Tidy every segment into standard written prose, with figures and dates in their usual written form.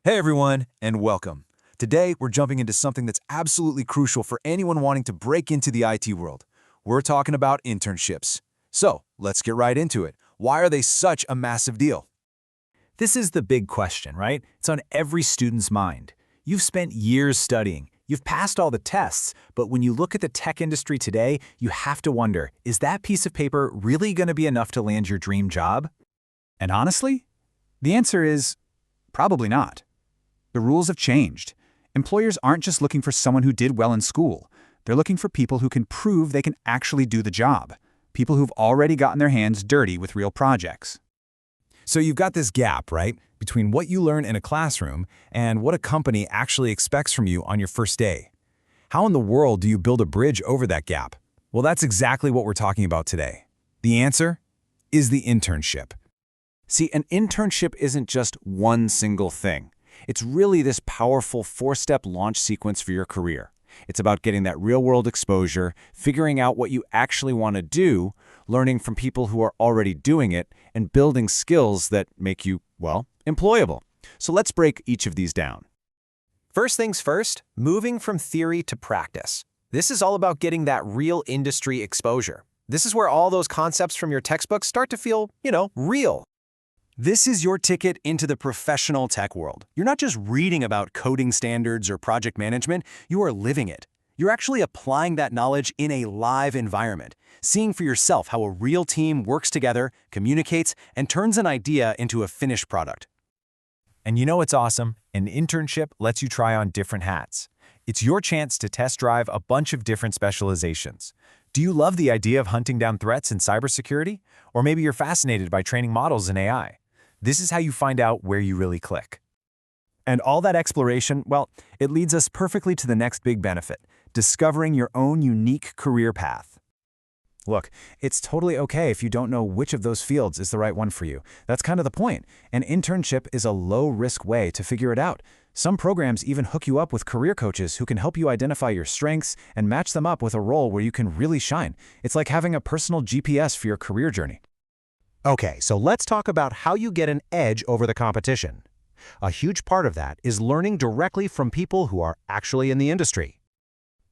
Hey everyone, and welcome. Today, we're jumping into something that's absolutely crucial for anyone wanting to break into the IT world. We're talking about internships. So, let's get right into it. Why are they such a massive deal? This is the big question, right? It's on every student's mind. You've spent years studying, you've passed all the tests, but when you look at the tech industry today, you have to wonder, is that piece of paper really going to be enough to land your dream job? And honestly, the answer is probably not. The rules have changed. Employers aren't just looking for someone who did well in school. They're looking for people who can prove they can actually do the job. People who've already gotten their hands dirty with real projects. So you've got this gap, right, between what you learn in a classroom and what a company actually expects from you on your first day. How in the world do you build a bridge over that gap? Well, that's exactly what we're talking about today. The answer is the internship. See, an internship isn't just one single thing. It's really this powerful four-step launch sequence for your career. It's about getting that real-world exposure, figuring out what you actually want to do, learning from people who are already doing it, and building skills that make you, well, employable. So let's break each of these down. First things first, moving from theory to practice. This is all about getting that real industry exposure. This is where all those concepts from your textbooks start to feel, real. This is your ticket into the professional tech world. You're not just reading about coding standards or project management, you are living it. You're actually applying that knowledge in a live environment, seeing for yourself how a real team works together, communicates, and turns an idea into a finished product. And you know what's awesome? An internship lets you try on different hats. It's your chance to test drive a bunch of different specializations. Do you love the idea of hunting down threats in cybersecurity? Or maybe you're fascinated by training models in AI. This is how you find out where you really click. And all that exploration, well, it leads us perfectly to the next big benefit, discovering your own unique career path. Look, it's totally okay if you don't know which of those fields is the right one for you. That's kind of the point. An internship is a low-risk way to figure it out. Some programs even hook you up with career coaches who can help you identify your strengths and match them up with a role where you can really shine. It's like having a personal GPS for your career journey. Okay, so let's talk about how you get an edge over the competition. A huge part of that is learning directly from people who are actually in the industry.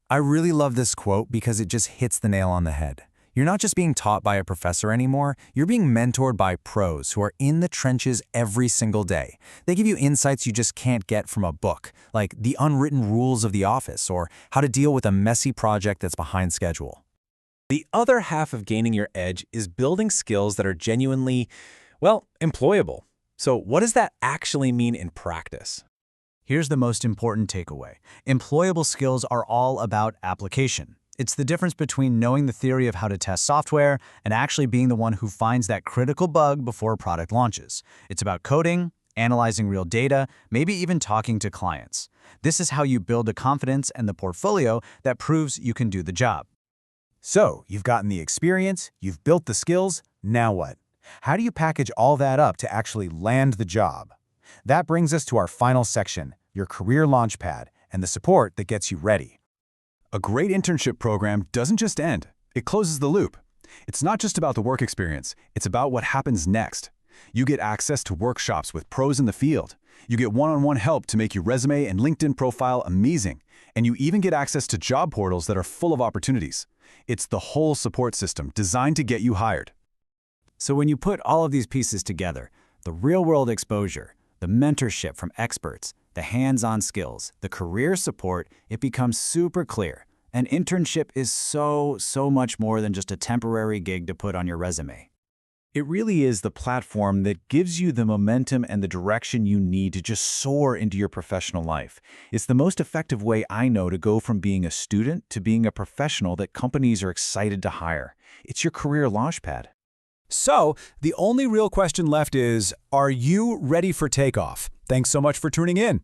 I really love this quote because it just hits the nail on the head. You're not just being taught by a professor anymore, you're being mentored by pros who are in the trenches every single day. They give you insights you just can't get from a book, like the unwritten rules of the office or how to deal with a messy project that's behind schedule. The other half of gaining your edge is building skills that are genuinely, well, employable. So what does that actually mean in practice? Here's the most important takeaway. Employable skills are all about application. It's the difference between knowing the theory of how to test software and actually being the one who finds that critical bug before a product launches. It's about coding, analyzing real data, maybe even talking to clients. This is how you build the confidence and the portfolio that proves you can do the job. So, you've gotten the experience, you've built the skills, now what? How do you package all that up to actually land the job? That brings us to our final section, your career launchpad, and the support that gets you ready. A great internship program doesn't just end, it closes the loop. It's not just about the work experience, it's about what happens next. You get access to workshops with pros in the field. You get one-on-one help to make your resume and LinkedIn profile amazing. And you even get access to job portals that are full of opportunities. It's the whole support system designed to get you hired. So when you put all of these pieces together, the real-world exposure, the mentorship from experts, the hands-on skills, the career support, it becomes super clear. An internship is so much more than just a temporary gig to put on your resume. It really is the platform that gives you the momentum and the direction you need to just soar into your professional life. It's the most effective way I know to go from being a student to being a professional that companies are excited to hire. It's your career launchpad. So, the only real question left is, are you ready for takeoff? Thanks so much for tuning in.